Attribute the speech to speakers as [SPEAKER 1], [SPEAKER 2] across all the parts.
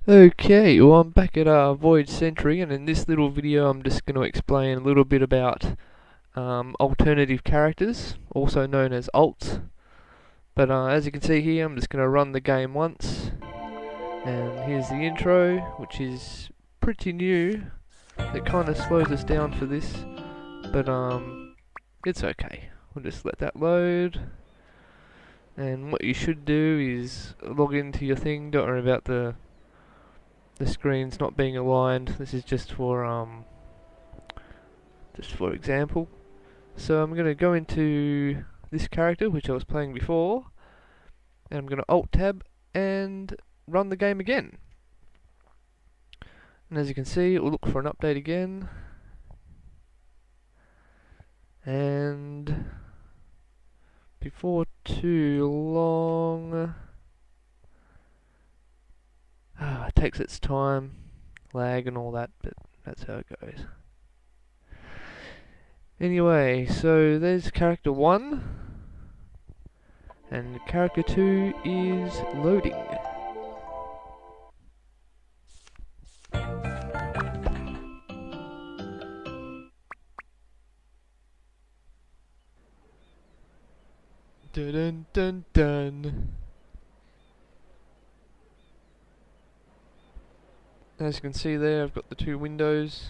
[SPEAKER 1] Okay, well I'm back at Voyage Century, and in this little video I'm just going to explain a little bit about alternative characters, also known as alts. But as you can see here, I'm just going to run the game once, and here's the intro, which is pretty new. It kind of slows us down for this, but it's okay. We'll just let that load. And what you should do is log into your thing. Don't worry about the screen's not being aligned. This is just for example. So I'm going to go into this character which I was playing before, and I'm going to alt tab and run the game again. And as you can see, it will look for an update again, and before too long, it takes its time, lag and all that, but that's how it goes. Anyway, so there's character 1, and character 2 is loading. Dun dun dun dun. As you can see there, I've got the two windows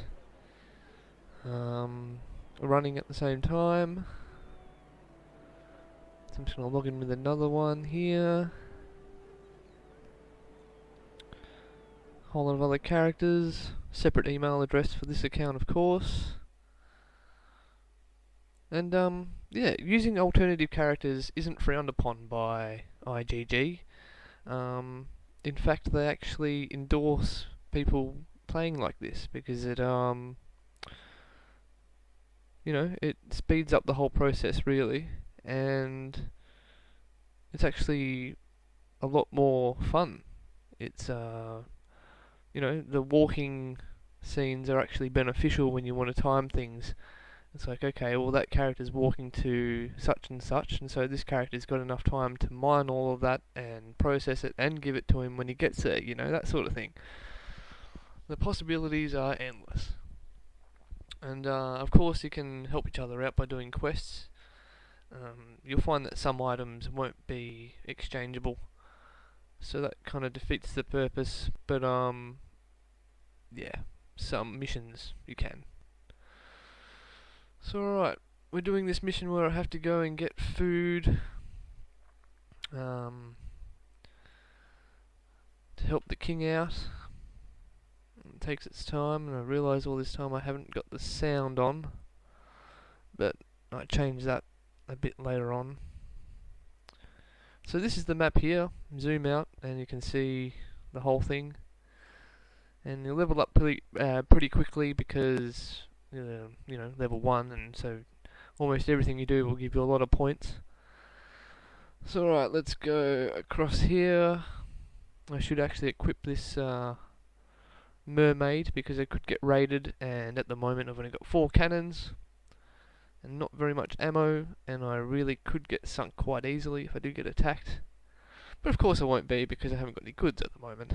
[SPEAKER 1] running at the same time. So I'm just going to log in with another one here. Whole lot of other characters. Separate email address for this account, of course. And yeah, using alternative characters isn't frowned upon by IGG. In fact, they actually endorse people playing like this because it it speeds up the whole process really, and it's actually a lot more fun. It's the walking scenes are actually beneficial when you want to time things. It's like, okay, well that character's walking to such and such, and so this character's got enough time to mine all of that and process it and give it to him when he gets there, that sort of thing. The possibilities are endless. And of course you can help each other out by doing quests. You'll find that some items won't be exchangeable, so that kind of defeats the purpose, but yeah, some missions you can. So alright, we're doing this mission where I have to go and get food to help the king out. It takes its time, and I realise all this time I haven't got the sound on, but I change that a bit later on. So this is the map here. Zoom out and you can see the whole thing, and you level up pretty quickly because level 1, and so almost everything you do will give you a lot of points. So alright, let's go across here. I should actually equip this mermaid because I could get raided, and at the moment I've only got 4 cannons and not very much ammo, and I really could get sunk quite easily if I do get attacked. But of course I won't be because I haven't got any goods at the moment.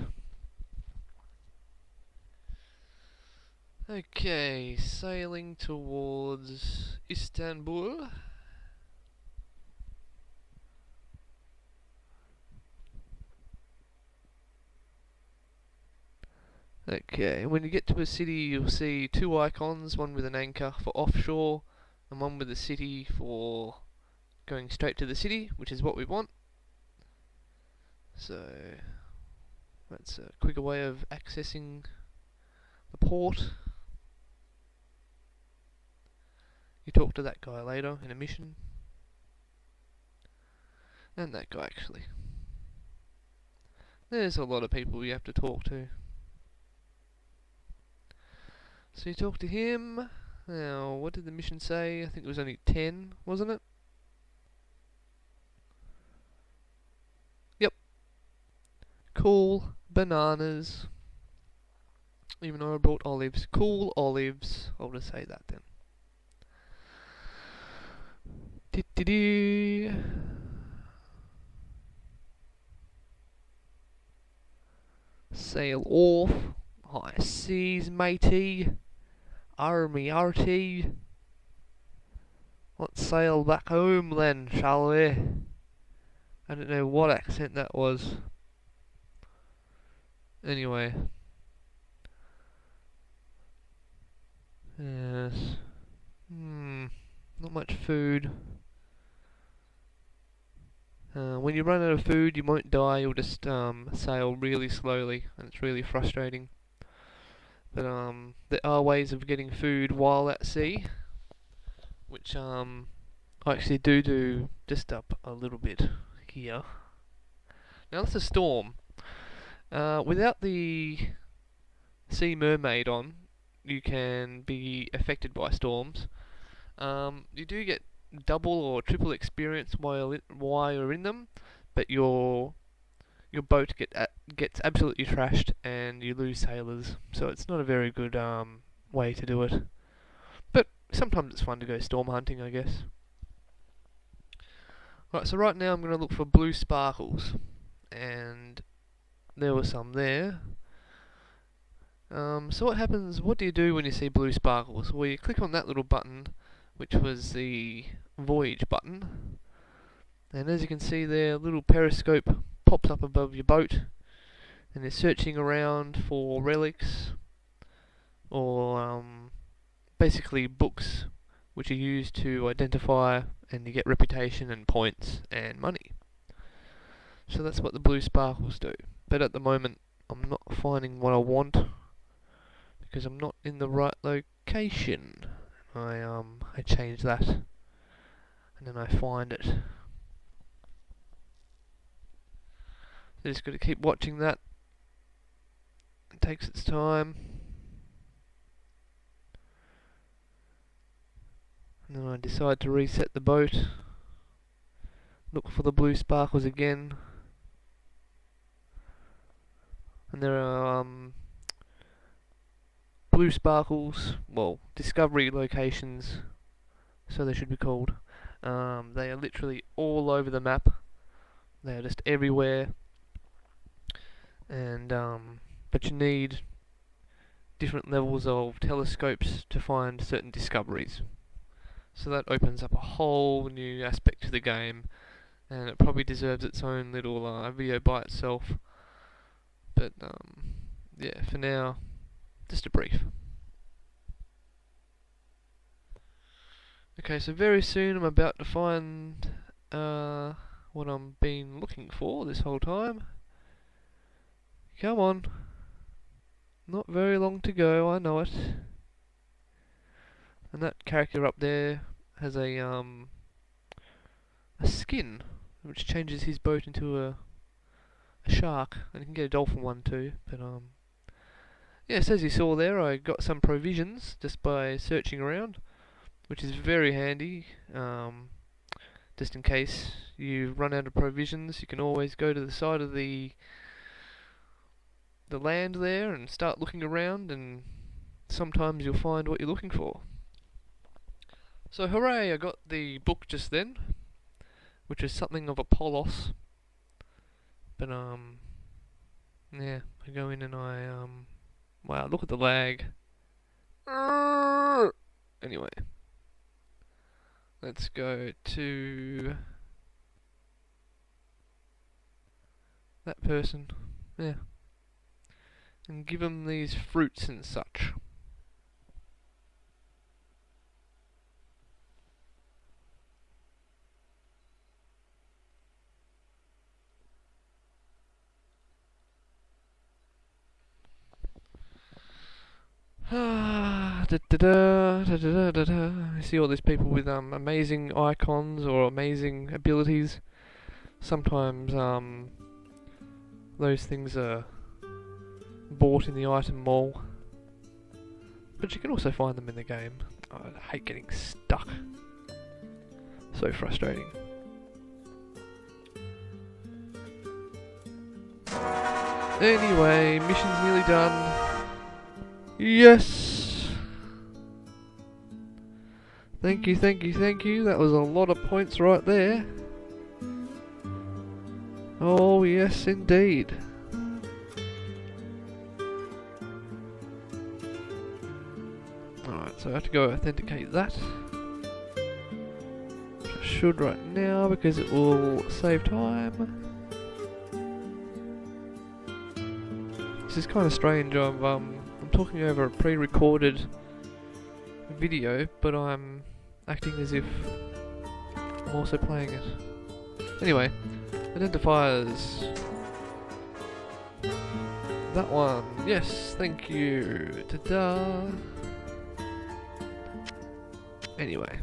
[SPEAKER 1] Okay, sailing towards Istanbul. Okay, when you get to a city you'll see 2 icons, one with an anchor for offshore and one with a city for going straight to the city, which is what we want. So that's a quicker way of accessing the port. You talk to that guy later in a mission, and that guy actually. There's a lot of people you have to talk to. So you talk to him. Now, what did the mission say? I think it was only 10, wasn't it? Yep. Cool bananas. Even though I brought olives. Cool olives. I'll just say that then. Sail off. High seas, matey. Army arty. Let's sail back home then, shall we? I don't know what accent that was. Anyway. Yes. Not much food. When you run out of food, you won't die, you'll just sail really slowly, and it's really frustrating. But there are ways of getting food while at sea, which I actually do just up a little bit here. Now that's a storm. Without the sea mermaid on, you can be affected by storms. You do get double or triple experience while you're in them, but your boat gets absolutely trashed and you lose sailors. So it's not a very good way to do it. But sometimes it's fun to go storm hunting, I guess. Right, so right now I'm going to look for blue sparkles, and there were some there. So what happens? What do you do when you see blue sparkles? Well, you click on that little button, which was the Voyage button, and as you can see there, a little periscope pops up above your boat, and you're searching around for relics, or basically books which are used to identify, and you get reputation and points and money. So that's what the blue sparkles do. But at the moment, I'm not finding what I want, because I'm not in the right location. I change that, and then I find it. Just got to keep watching that. It takes its time. And then I decide to reset the boat. Look for the blue sparkles again. And there are blue sparkles, well, discovery locations, so they should be called. They are literally all over the map. They are just everywhere. And but you need different levels of telescopes to find certain discoveries. So that opens up a whole new aspect to the game, and it probably deserves its own little video by itself. But yeah, for now, just a brief. Okay, so very soon I'm about to find what I'm been looking for this whole time. Come on. Not very long to go, I know it. And that character up there has a skin, which changes his boat into a shark, and you can get a dolphin one too. But yes, as you saw there, I got some provisions just by searching around, which is very handy. Just in case you run out of provisions, you can always go to the side of the land there and start looking around, and sometimes you'll find what you're looking for. So hooray, I got the book just then, which is something of a Polos. But yeah, I go in and wow, look at the lag. Anyway, let's go to that person, yeah, and give him these fruits and such. You see all these people with amazing icons or amazing abilities. Sometimes those things are bought in the item mall, but you can also find them in the game. Oh, I hate getting stuck. So frustrating. Anyway, mission's nearly done. Yes! Thank you, thank you, thank you. That was a lot of points right there. Oh yes, indeed. Right, so I have to go authenticate that. Which I should right now because it will save time. This is kind of strange. I'm talking over a pre-recorded video, but I'm acting as if I'm also playing it. Anyway, identifiers. That one, yes, thank you. Ta-da. Anyway.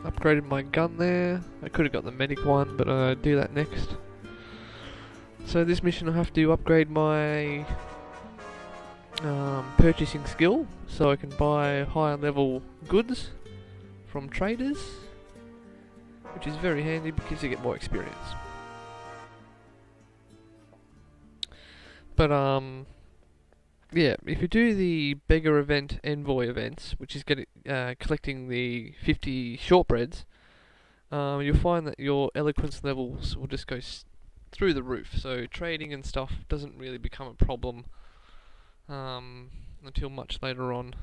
[SPEAKER 1] Upgraded my gun there. I could have got the medic one, but I'll do that next. So this mission I have to upgrade my purchasing skill, so I can buy higher level goods from traders, which is very handy because you get more experience. But yeah, if you do the beggar event, envoy events, which is collecting the 50 shortbreads, you'll find that your eloquence levels will just go through the roof. So trading and stuff doesn't really become a problem until much later on.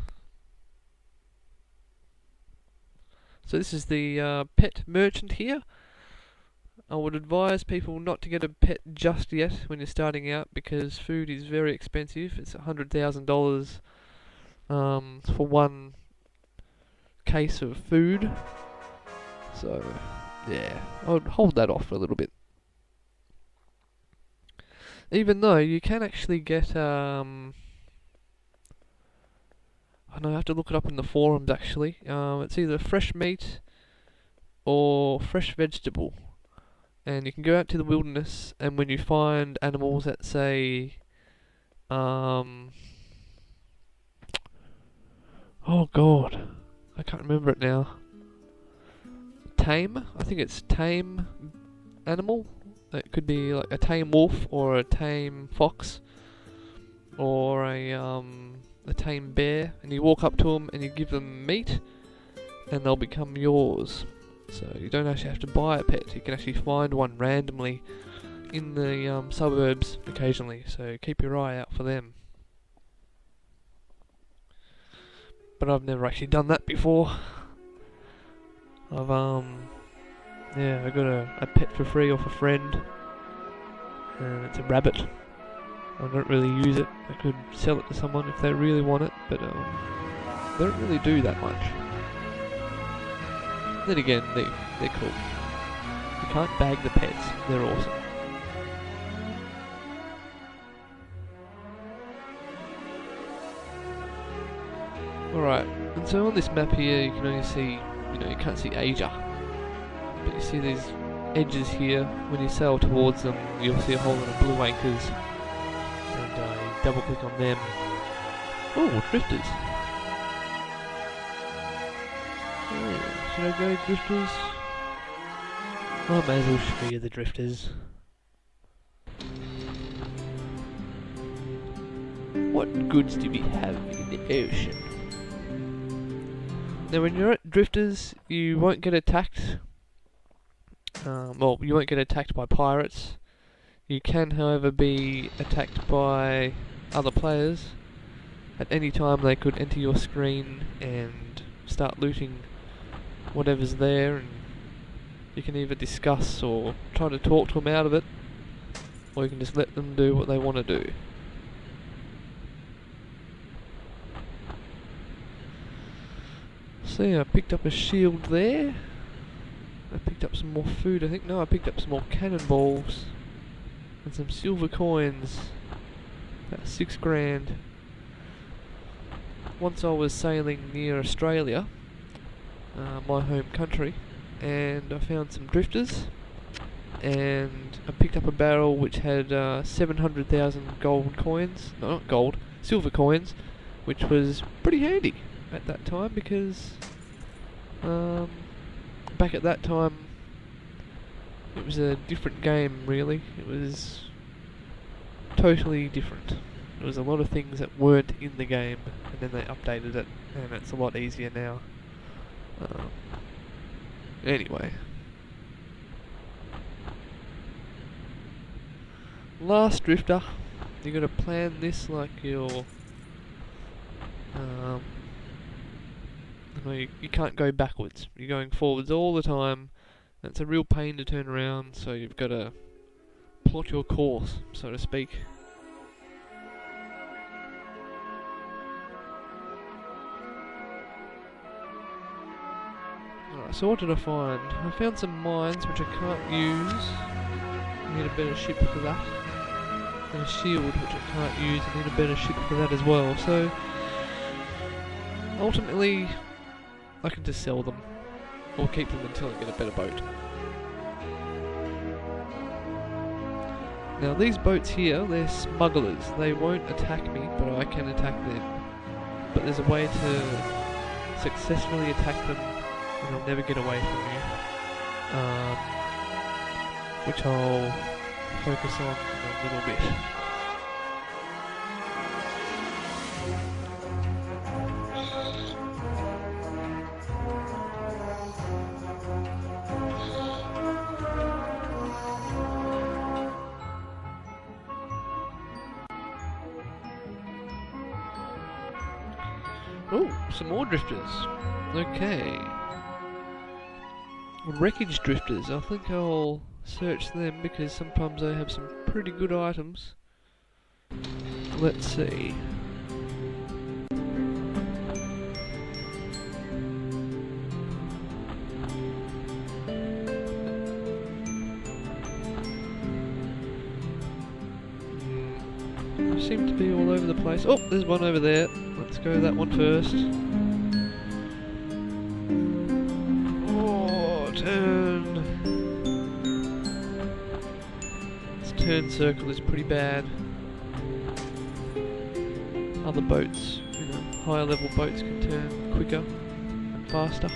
[SPEAKER 1] So this is the pet merchant here. I would advise people not to get a pet just yet when you're starting out because food is very expensive. It's $100,000 for one case of food. So yeah, I would hold that off for a little bit. Even though you can actually get I know I have to look it up in the forums actually. It's either fresh meat or fresh vegetable. And you can go out to the wilderness, and when you find animals that say, oh god, I can't remember it now. Tame? I think it's tame animal. It could be like a tame wolf, or a tame fox, or a tame bear. And you walk up to them and you give them meat, and they'll become yours. So you don't actually have to buy a pet, you can actually find one randomly in the suburbs occasionally, so keep your eye out for them. But I've never actually done that before. I've yeah, I got a pet for free off a friend, and it's a rabbit. I don't really use it. I could sell it to someone if they really want it, but they don't really do that much. Then again, they're cool. You can't bag the pets, they're awesome. Alright, and so on this map here you can only see, you can't see Asia. But you see these edges here, when you sail towards them you'll see a whole lot of blue anchors. And you double click on them. Oh, drifters! Should I go drifters? I may as well show you the drifters. What goods do we have in the ocean? Now when you're at drifters, you won't get attacked. Well, you won't get attacked by pirates. You can, however, be attacked by other players. At any time they could enter your screen and start looting whatever's there, and you can either discuss or try to talk to them out of it, or you can just let them do what they want to do. So yeah, I picked up a shield there. I picked up some more food, I think. No, I picked up some more cannonballs and some silver coins. About 6 grand. Once I was sailing near Australia, my home country, and I found some drifters, and I picked up a barrel which had 700,000 gold coins, no, not gold, silver coins, which was pretty handy at that time because back at that time it was a different game really. It was totally different. There was a lot of things that weren't in the game, and then they updated it, and it's a lot easier now. Anyway. Last drifter, you gotta plan this like you're... you can't go backwards. You're going forwards all the time. And it's a real pain to turn around, so you've got to plot your course, so to speak. Alright, so what did I find? I found some mines which I can't use. I need a better ship for that. And a shield which I can't use. I need a better ship for that as well. So ultimately, I can just sell them, or keep them until I get a better boat. Now these boats here, they're smugglers. They won't attack me, but I can attack them. But there's a way to successfully attack them, and they'll never get away from you. Which I'll focus on in a little bit. Oh, some more drifters. Okay. Wreckage drifters. I think I'll search them because sometimes they have some pretty good items. Let's see. They seem to be all over the place. Oh, there's one over there. Let's go that one first. Oh, turn. This turn circle is pretty bad. Other boats, higher level boats can turn quicker and faster.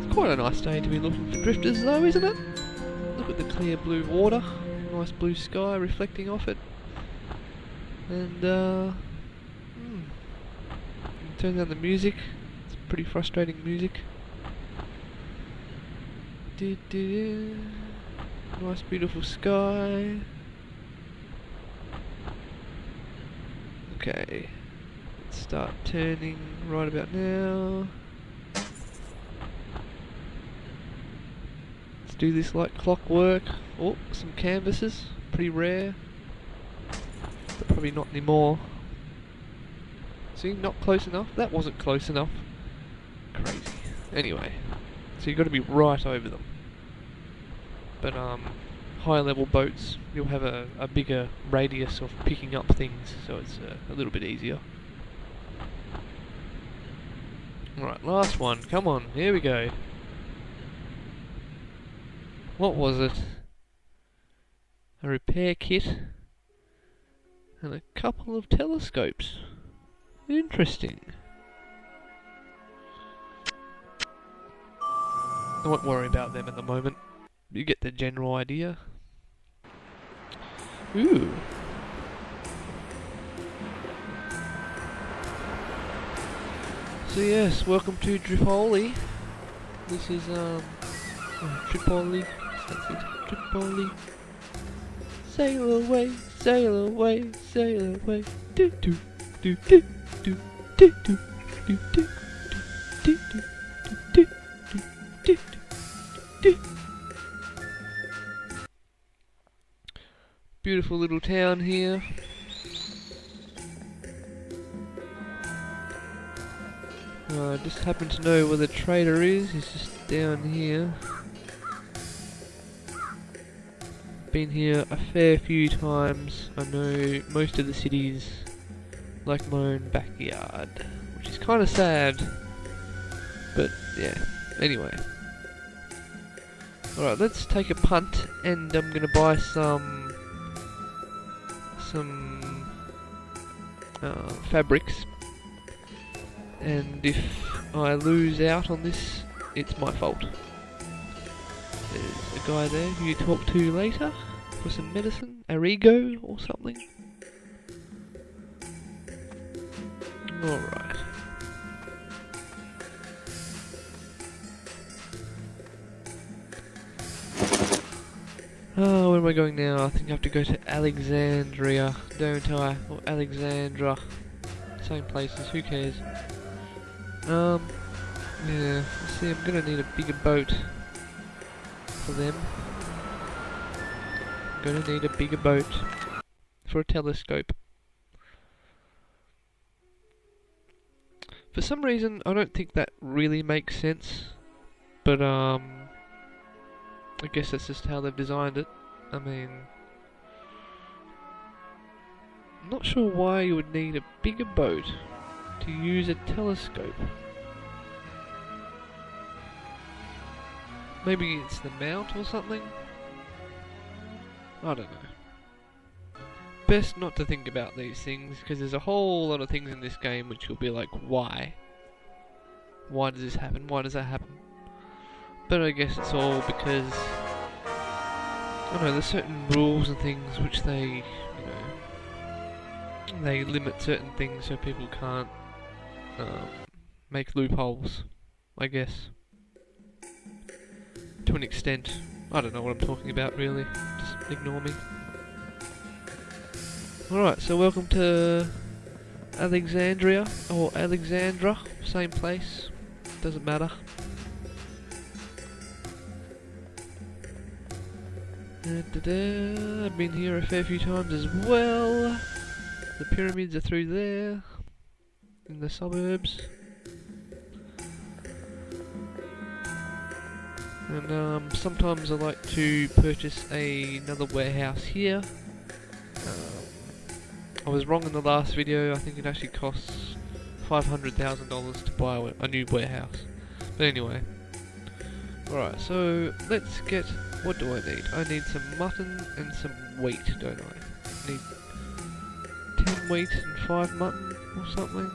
[SPEAKER 1] It's quite a nice day to be looking for drifters though, isn't it? Look at the clear blue water, nice blue sky reflecting off it, and turn down the music. It's pretty frustrating music. Nice beautiful sky. Okay, let's start turning right about now. Do this like clockwork. Oh, some canvases, pretty rare, but probably not anymore. See, not close enough. That wasn't close enough. Crazy. Anyway, so you've got to be right over them. But higher level boats, you'll have a bigger radius of picking up things, so it's a little bit easier. Alright, last one. Come on, here we go. What was it? A repair kit and a couple of telescopes. Interesting. I won't worry about them at the moment. You get the general idea. Ooh. So yes, welcome to Tripoli. This is Tripoli. Tripoli. Sail away, sail away, sail away. Do do do do do do do do do do do do do. Beautiful little town here. I just happen to know where the trader is. He's just down here. Been here a fair few times. I know most of the cities like my own backyard, which is kind of sad, but yeah, anyway. Alright, let's take a punt, and I'm gonna buy some fabrics, and if I lose out on this, it's my fault. There's a guy there who you talk to later for some medicine, Arrigo or something. Alright. Oh, where am I going now? I think I have to go to Alexandria, don't I? Or Alexandra. Same places, who cares? Yeah, see, I'm gonna need a bigger boat for them. I'm gonna need a bigger boat for a telescope. For some reason, I don't think that really makes sense, but I guess that's just how they've designed it. I mean, I'm not sure why you would need a bigger boat to use a telescope. Maybe it's the mount or something? I don't know. Best not to think about these things, because there's a whole lot of things in this game which you'll be like, why? Why does this happen? Why does that happen? But I guess it's all because, I don't know, there's certain rules and things which they, you know, they limit certain things so people can't make loopholes, I guess. To an extent. I don't know what I'm talking about really, just ignore me. Alright, so welcome to Alexandria, or Alexandra, same place, doesn't matter. I've been here a fair few times as well. The pyramids are through there, in the suburbs. And sometimes I like to purchase another warehouse here. I was wrong in the last video. I think it actually costs $500,000 to buy a new warehouse. But anyway. Alright, so let's get... what do I need? I need some mutton and some wheat, don't I? Need 10 wheat and 5 mutton or something.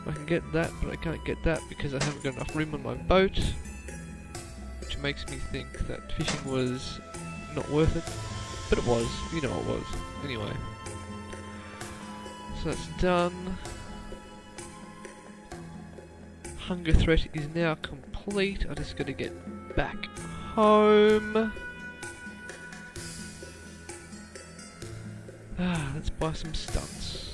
[SPEAKER 1] I can get that, but I can't get that because I haven't got enough room on my boat. Which makes me think that fishing was not worth it. But it was, you know it was. Anyway. So that's done. Hunger threat is now complete. I just gotta get back home. Let's buy some stunts.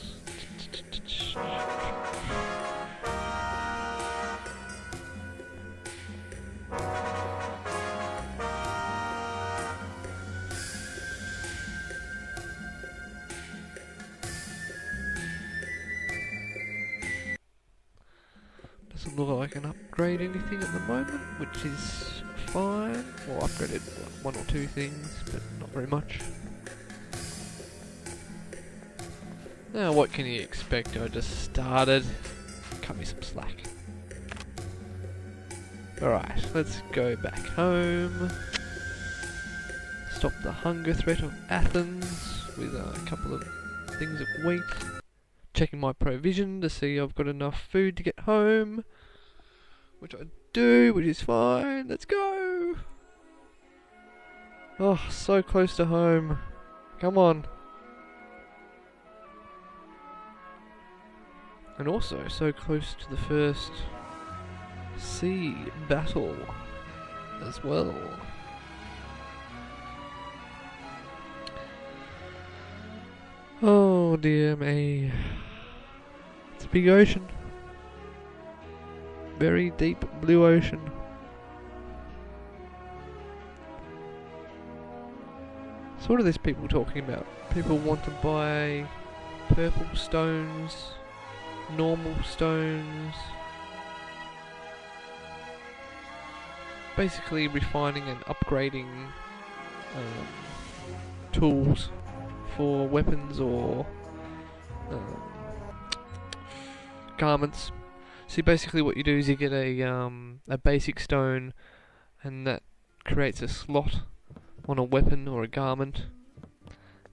[SPEAKER 1] Doesn't look like I can upgrade anything at the moment, which is fine. Well, upgraded one or two things, but not very much. Now, what can you expect? I just started. Cut me some slack. Alright, let's go back home. Stop the hunger threat of Athens with a couple of things of wheat. Checking my provision to see I've got enough food to get home. Which I do, which is fine. Let's go! Oh, so close to home. Come on. And also, so close to the first sea battle as well. Oh dear me. It's a big ocean. Very deep blue ocean. So what are these people talking about? People want to buy purple stones, normal stones. Basically refining and upgrading tools for weapons or garments. See, basically what you do is you get a basic stone, and that creates a slot on a weapon or a garment,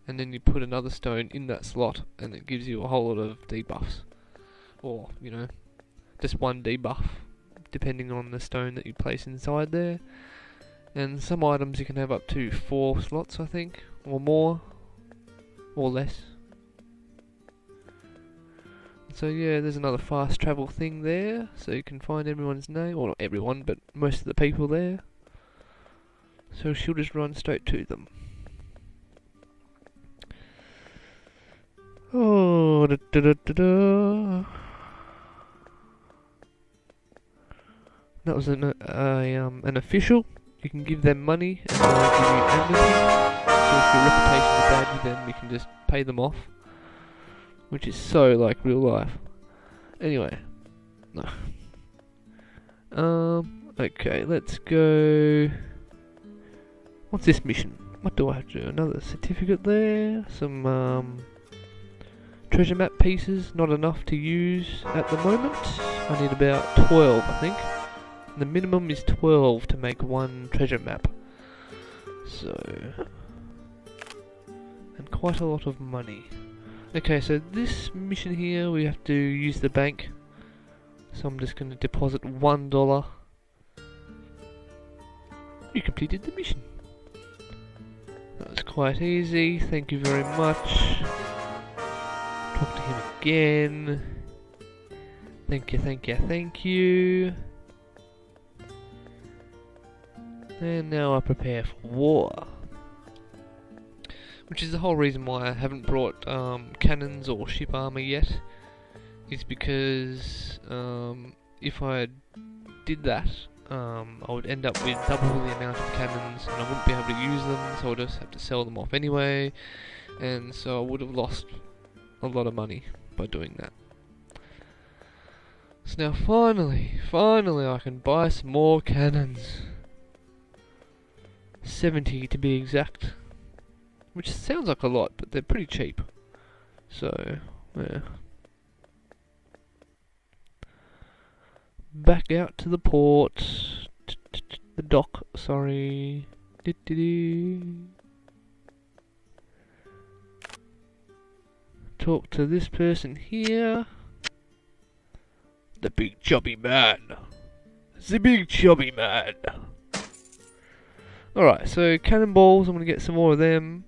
[SPEAKER 1] and then you put another stone in that slot, and it gives you a whole lot of debuffs, or you know, just one debuff depending on the stone that you place inside there. And some items you can have up to 4 slots, I think, or more, or less. So yeah, there's another fast travel thing there, so you can find everyone's name, or not everyone, but most of the people there. So she'll just run straight to them. Oh, da da da da da. That was an official. You can give them money and they'll give you amnesty. So if your reputation is bad with them, you can just pay them off. Which is so like real life. Anyway. No. Okay, let's go. What's this mission? What do I have to do? Another certificate there. Some treasure map pieces. Not enough to use at the moment. I need about 12, I think. The minimum is 12 to make one treasure map. So... and quite a lot of money. Okay, so this mission here, we have to use the bank. So I'm just going to deposit $1. You completed the mission. That was quite easy, thank you very much. Talk to him again. Thank you, thank you, thank you. And now I prepare for war. Which is the whole reason why I haven't brought cannons or ship armor yet. Is because if I did that, I would end up with double the amount of cannons and I wouldn't be able to use them, so I'd just have to sell them off anyway. And so I would have lost a lot of money by doing that. So now finally I can buy some more cannons. 70 to be exact. Which sounds like a lot, but they're pretty cheap. So, yeah. Back out to the port. The dock, sorry. Talk to this person here. The big chubby man. The big chubby man. Alright, so cannonballs, I'm going to get some more of them.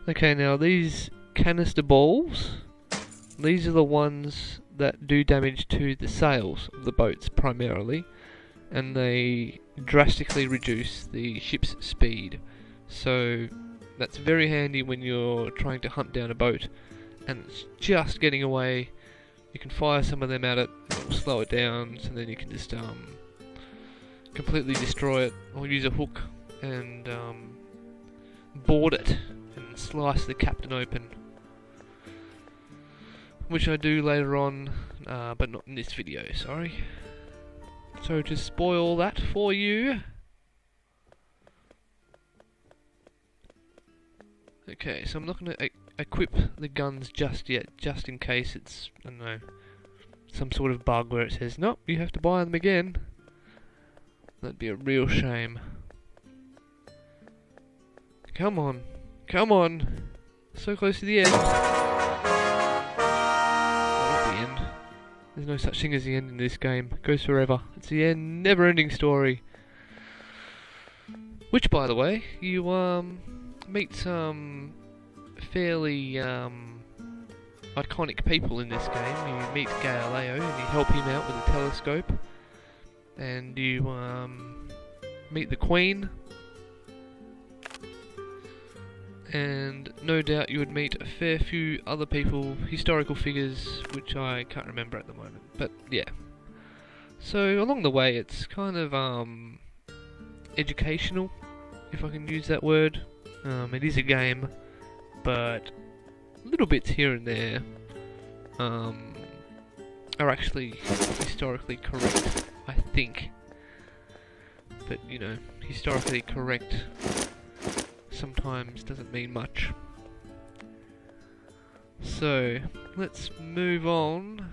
[SPEAKER 1] Okay, now these canister balls, these are the ones that do damage to the sails of the boats primarily, and they drastically reduce the ship's speed. So that's very handy when you're trying to hunt down a boat and it's just getting away. You can fire some of them at it, and it'll slow it down, so then you can just completely destroy it, or use a hook and board it and slice the captain open, which I do later on, but not in this video, sorry. So to spoil that for you. Okay, so I'm not going to equip the guns just yet, just in case it's, I don't know, some sort of bug where it says, nope, you have to buy them again. That'd be a real shame. Come on. Come on. So close to the end. Not the end. There's no such thing as the end in this game. It goes forever. It's the end, never-ending story. Which, by the way, you meet some fairly iconic people in this game. You meet Galileo and you help him out with a telescope. And you meet the Queen, and no doubt you would meet a fair few other people, historical figures, which I can't remember at the moment, but yeah. So along the way it's kind of educational, if I can use that word. It is a game, but little bits here and there are actually historically correct, I think. But, you know, historically correct sometimes doesn't mean much. So, let's move on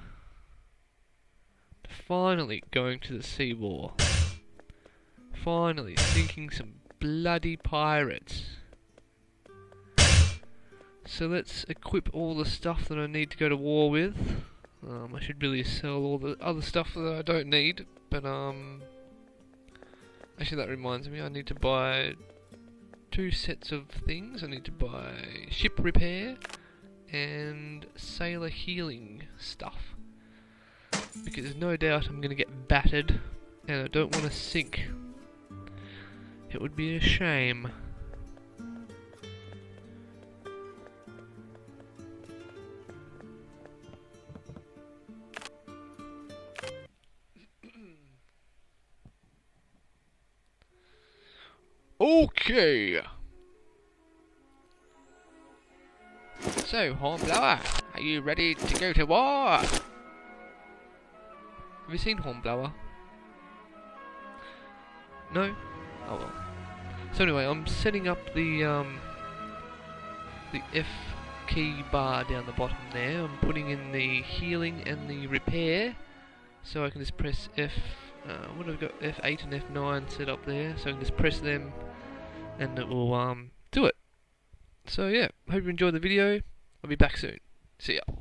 [SPEAKER 1] to finally going to the sea war. Finally sinking some bloody pirates. So let's equip all the stuff that I need to go to war with. I should really sell all the other stuff that I don't need, but actually that reminds me, I need to buy 2 sets of things. I need to buy ship repair and sailor healing stuff, because there's no doubt I'm going to get battered and I don't want to sink. It would be a shame. Okay. So, Hornblower, are you ready to go to war? Have you seen Hornblower? No? Oh well. So anyway, I'm setting up the F key bar down the bottom there. I'm putting in the healing and the repair, so I can just press F. What have I got? F8 and F9 set up there, so I can just press them, and it will do it. So yeah, hope you enjoyed the video. I'll be back soon. See ya.